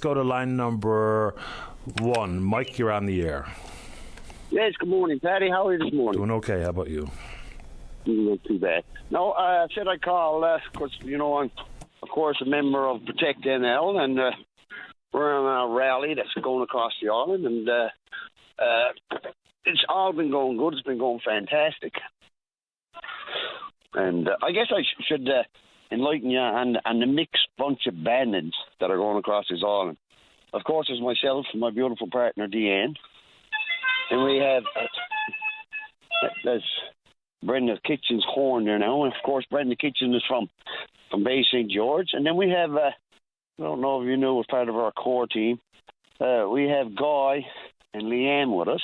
Go to line number 1. Mike, you're on the air. Yes, good morning, Paddy. How are you this morning? Doing okay. How about you? Not too bad. No, I said I'd call because, I'm, of course, a member of Protect NL, and we're on a rally that's going across the island, and it's all been going good. It's been going fantastic. And I guess I should enlighten you on the mixed bunch of bandits that are going across this island. Of course, there's myself and my beautiful partner, Deanne. And we have, there's Brenda Kitchen's horn there now. And, of course, Brenda Kitchen is from Bay St. George. And then we have, I don't know if you knew, was part of our core team. We have Guy and Leanne with us.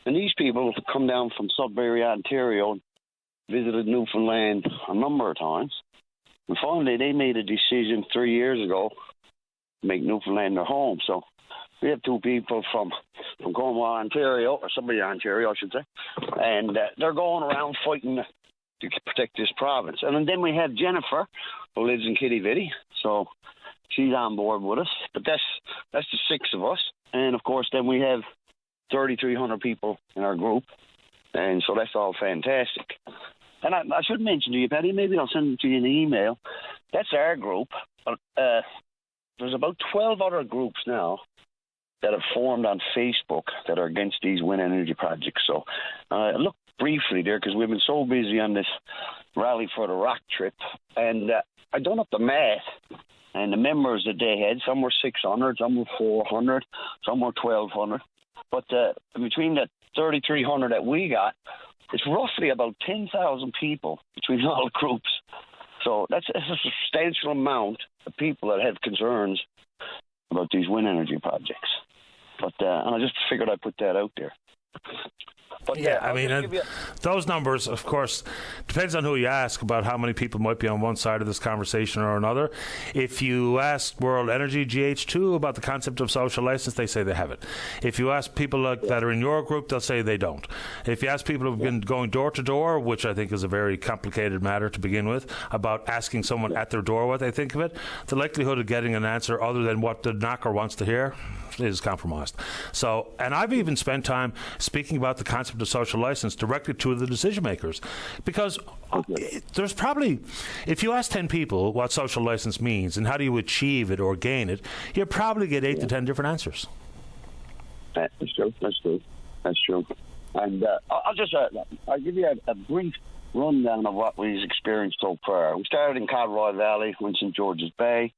And these people have come down from Sudbury, Ontario, and visited Newfoundland a number of times. And finally, they made a decision 3 years ago to make Newfoundland their home. So we have two people from Cornwall, Ontario, or Sudbury, Ontario, I should say, and they're going around fighting to protect this province. And then we have Jennifer, who lives in Kitty Vitty, so she's on board with us. But that's the 6 of us. And, of course, then we have 3,300 people in our group, and so that's all fantastic. And I should mention to you, Paddy, maybe I'll send it to you in an email. That's our group. There's about 12 other groups now that have formed on Facebook that are against these wind energy projects. So look briefly there, because we've been so busy on this rally for the rock trip. And I done up the math, and the members that they had, some were 600, some were 400, some were 1,200. But between the 3,300 that we got, it's roughly about 10,000 people between all the groups. So that's a substantial amount of people that have concerns about these wind energy projects. But and I just figured I'd put that out there. But, yeah, I mean, those numbers, of course, depends on who you ask about how many people might be on one side of this conversation or another. If you ask World Energy, GH2, about the concept of social license, they say they have it. If you ask people that are in your group, they'll say they don't. If you ask people who've been going door to door, which I think is a very complicated matter to begin with, about asking someone at their door what they think of it, the likelihood of getting an answer other than what the knocker wants to hear is compromised. So, and I've even spent time speaking about the concept of social license directly to the decision makers, because there's probably, if you ask 10 people what social license means and how do you achieve it or gain it, you probably get 8 to 10 different answers. That's true. And I'll give you a brief rundown of what we've experienced so far. We started in Colroy Valley, went St. George's Bay.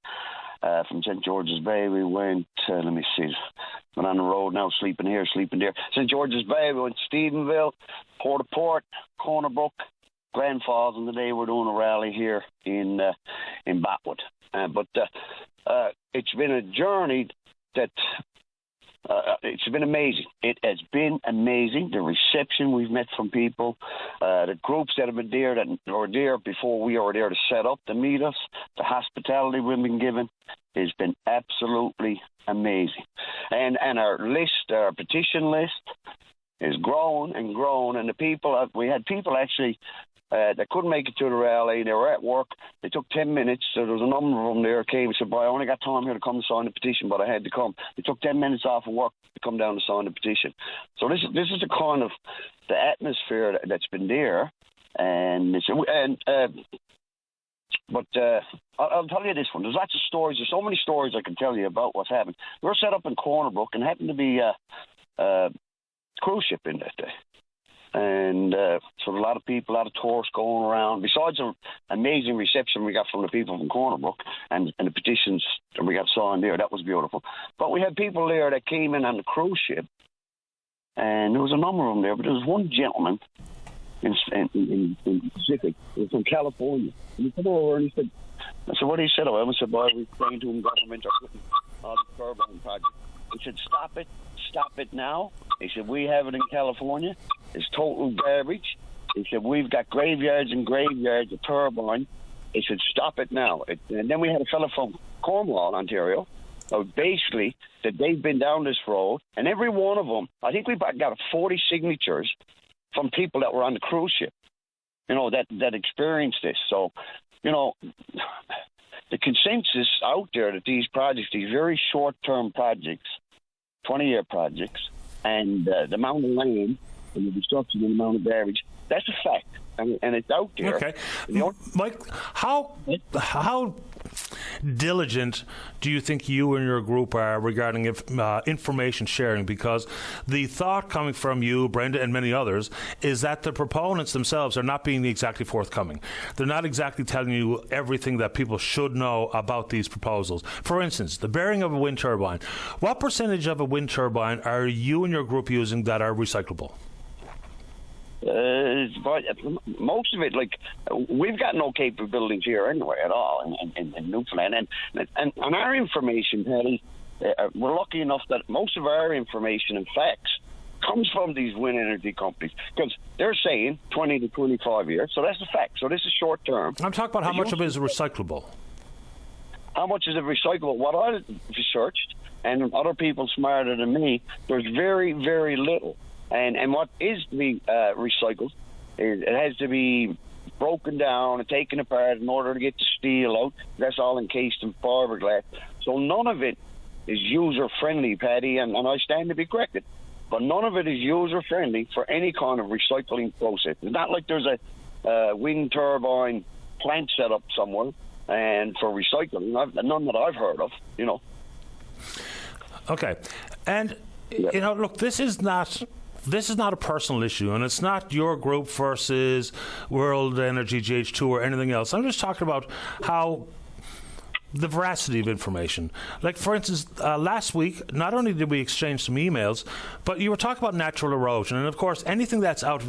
From St. George's Bay, we went, went on the road now, sleeping here, sleeping there. St. George's Bay, we went to Stephenville, Port-au-Port, Corner Brook, Grand Falls, and today we're doing a rally here in Botwood. But it's been a journey that it's been amazing. It has been amazing. The reception we've met from people, the groups that have been there that were there before we were there to set up to meet us, the hospitality we've been given has been absolutely amazing. And our list, our petition list, is grown and grown. And the people, we had people actually that couldn't make it to the rally. They were at work. They took 10 minutes. So there was a number of them there came and said, boy, I only got time here to come to sign the petition, but I had to come. They took 10 minutes off of work to come down to sign the petition. So this is the kind of the atmosphere that's been there. But I'll tell you this one. There's lots of stories. There's so many stories I can tell you about what's happened. We're set up in Corner Brook and happened to be a cruise ship in that day. And so a lot of people, a lot of tourists going around. Besides the amazing reception we got from the people from Corner Brook and the petitions that we got signed there, that was beautiful. But we had people there that came in on the cruise ship, and there was a number of them there. But there was one gentleman in Pacific. He was from California. And he came over and he said, I said, what did he say to him? I said, boy, we explained to him government are putting all the turbine project. He said, stop it now. He said, we have it in California. It's total garbage. He said, we've got graveyards and graveyards of turbine. He said, stop it now. And then we had a fellow from Cornwall, Ontario, basically that they've been down this road, and every one of them, I think we've got 40 signatures from people that were on the cruise ship, that experienced this. So, the consensus out there that these projects, these very short-term projects, 20-year projects, and the amount of land and the destruction and the amount of damage, that's a fact. And it's out there. Okay. Mike, how diligent do you think you and your group are regarding information sharing? Because the thought coming from you, Brenda, and many others is that the proponents themselves are not being exactly forthcoming. They're not exactly telling you everything that people should know about these proposals. For instance, the bearing of a wind turbine. What percentage of a wind turbine are you and your group using that are recyclable? But most of it, like, we've got no capabilities here anyway at all in Newfoundland. And on our information, Paddy, we're lucky enough that most of our information and facts comes from these wind energy companies, because they're saying 20 to 25 years. So that's a fact. So this is short term. I'm talking about how much of it is recyclable. How much is it recyclable? What I researched, and other people smarter than me, there's very, very little. And what is to be recycled, is it has to be broken down and taken apart in order to get the steel out. That's all encased in fiberglass. So none of it is user-friendly, Paddy, and I stand to be corrected. But none of it is user-friendly for any kind of recycling process. It's not like there's a wind turbine plant set up somewhere and for recycling. None that I've heard of, you know. Okay. And, you know, look, this is not a personal issue, and it's not your group versus World Energy GH2 or anything else. I'm just talking about how the veracity of information. Like, for instance, last week, not only did we exchange some emails, but you were talking about natural erosion. And, of course, anything that's out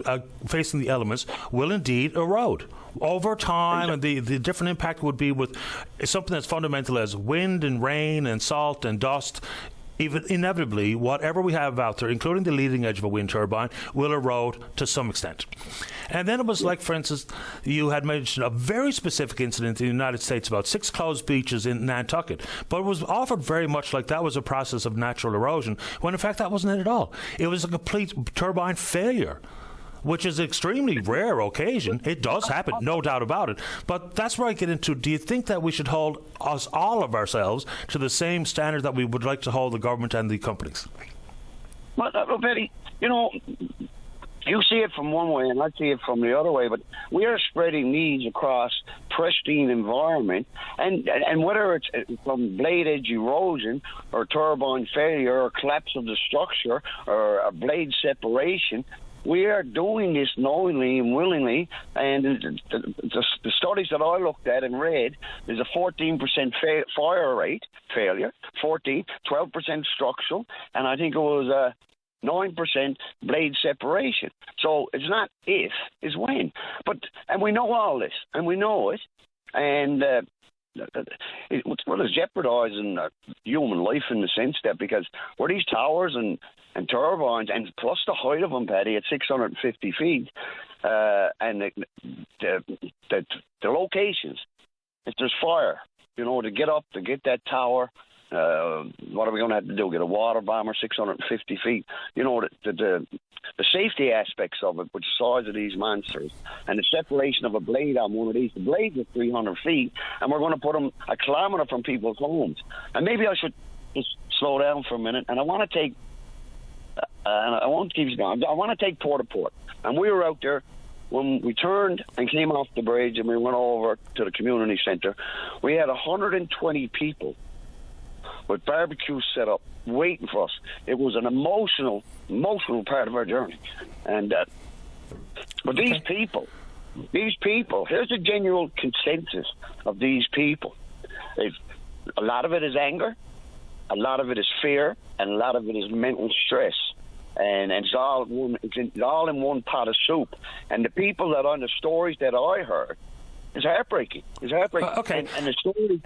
facing the elements will indeed erode over time, and the different impact would be with something that's fundamental as wind and rain and salt and dust. Even inevitably, whatever we have out there, including the leading edge of a wind turbine, will erode to some extent. And then it was like, for instance, you had mentioned a very specific incident in the United States about 6 closed beaches in Nantucket. But it was offered very much like that was a process of natural erosion, when in fact that wasn't it at all. It was a complete turbine failure, which is an extremely rare occasion. It does happen, no doubt about it. But that's where I get into, do you think that we should hold all of ourselves to the same standard that we would like to hold the government and the companies? Well, Betty, you know, you see it from one way and I see it from the other way, but we are spreading these across pristine environment, and whether it's from blade edge erosion or turbine failure or collapse of the structure or a blade separation, we are doing this knowingly and willingly, and the studies that I looked at and read, there's a 14% fire rate failure, 12% structural, and I think it was 9% blade separation. So it's not if, it's when. And we know all this, and we know it, and it's jeopardizing human life in the sense that, because where these towers and turbines, and plus the height of them, Paddy, at 650 feet, and the locations, if there's fire, you know, to get up, to get that tower, what are we going to have to do? Get a water bomber 650 feet? You know, the safety aspects of it, with the size of these monsters, and the separation of a blade on one of these. The blades are 300 feet, and we're going to put them a kilometre from people's homes. And maybe I should just slow down for a minute, and I want to take and I won't keep you going. I want to take Port. And we were out there when we turned and came off the bridge and we went over to the community centre. We had 120 people with barbecues set up waiting for us. It was an emotional part of our journey. And but these people, here's the genuine consensus of these people. A lot of it is anger, a lot of it is fear, and a lot of it is mental stress. And it's all in one pot of soup. And the people that on the stories that I heard, it's heartbreaking. Okay. And the story.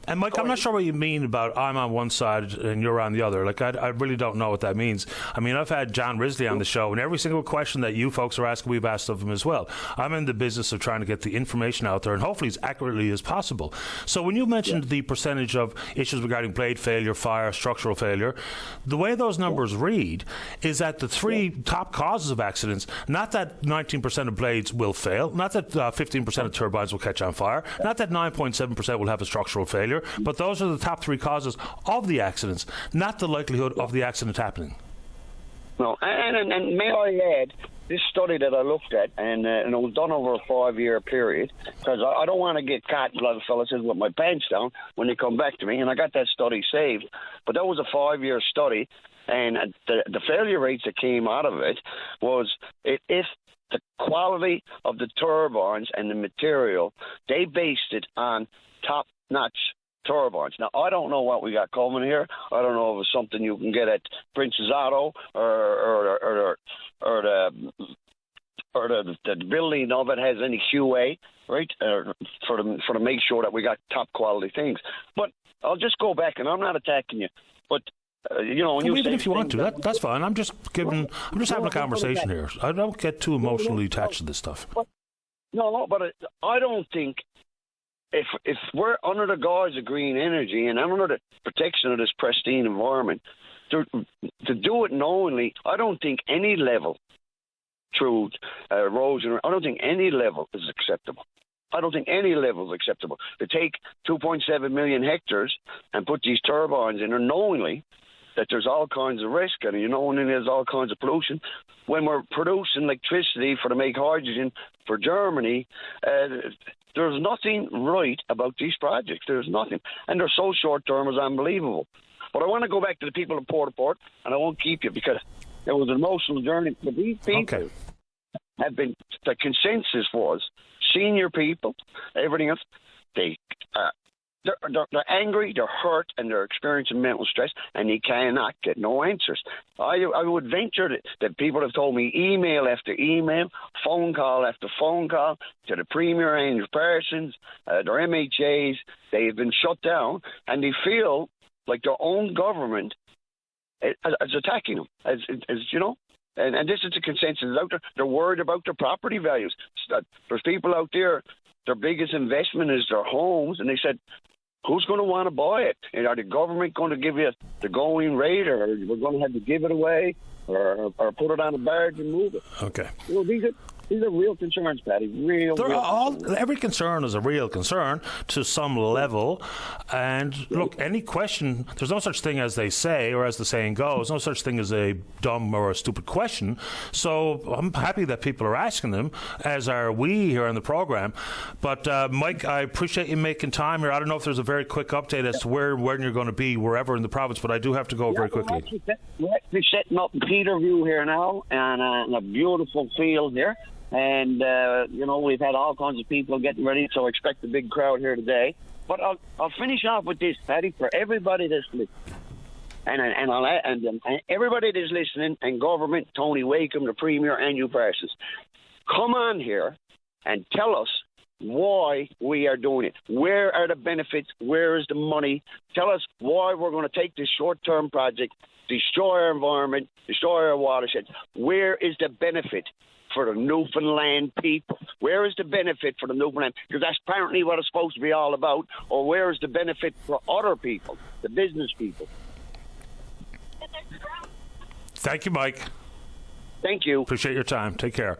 And Mike, I'm not sure what you mean about I'm on one side and you're on the other. Like, I really don't know what that means. I mean, I've had John Risley on the show, and every single question that you folks are asking, we've asked of him as well. I'm in the business of trying to get the information out there, and hopefully as accurately as possible. So when you mentioned the percentage of issues regarding blade failure, fire, structural failure, the way those numbers read is that the three top causes of accidents, not that 19% of blades will fail, not that 15% of turbines will will catch on fire. Not that 9.7% will have a structural failure, but those are the top 3 causes of the accidents, not the likelihood of the accident happening. No, and may I add, this study that I looked at, and it was done over a 5-year period, because I don't want to get caught, like the fella says, with my pants down when they come back to me, and I got that study saved. But that was a 5-year study, and the failure rates that came out of it was if the quality of the turbines and the material, they based it on top-notch turbines. Now, I don't know what we got coming here. I don't know if it's something you can get at Prince's Auto or the building of it has any QA, right, for to make sure that we got top quality things. But I'll just go back, and I'm not attacking you, but you know, when even if you want to, that's fine. I'm just having a conversation here. I don't get too emotionally attached to this stuff. But I don't think. If we're under the guise of green energy and under the protection of this pristine environment, to do it knowingly, I don't think any level through erosion, I don't think any level is acceptable. I don't think any level is acceptable. To take 2.7 million hectares and put these turbines in there knowingly that there's all kinds of risk and there's all kinds of pollution. When we're producing electricity to make hydrogen for Germany, there's nothing right about these projects. There's nothing. And they're so short-term, it's unbelievable. But I want to go back to the people of Port, and I won't keep you because it was an emotional journey. But these people have been, the consensus was, senior people, everything else, they're angry, they're hurt, and they're experiencing mental stress, and they cannot get no answers. I would venture that people have told me email after email, phone call after phone call to the Premier Andrew Parsons, their MHAs. They have been shut down, and they feel like their own government is attacking them, as you know. And this is the consensus out there. They're worried about their property values. There's people out there, their biggest investment is their homes, and they said, who's going to want to buy it? And are the government going to give you the going rate, or we're going to have to give it away, or put it on a barge and move it? Okay. Well, these are real concerns, Paddy. Every concern is a real concern to some level. And look, any question, there's no such thing as they say, or as the saying goes, no such thing as a dumb or a stupid question. So I'm happy that people are asking them, as are we here on the program. But Mike, I appreciate you making time here. I don't know if there's a very quick update as to when you're going to be, wherever in the province, but I do have to go very quickly. We're actually setting up in Peterview here now, and a beautiful field here. And, we've had all kinds of people getting ready, so I expect a big crowd here today. But I'll finish off with this, Paddy, for everybody that's listening. And everybody that's listening, and government, Tony Wakeham, the Premier, Andrew Parsons, come on here and tell us why we are doing it. Where are the benefits? Where is the money? Tell us why we're going to take this short-term project, destroy our environment, destroy our watersheds. Where is the benefit for the Newfoundland people? Where is the benefit for the Newfoundland? Because that's apparently what it's supposed to be all about. Or where is the benefit for other people, the business people? Thank you, Mike. Thank you. Appreciate your time. Take care.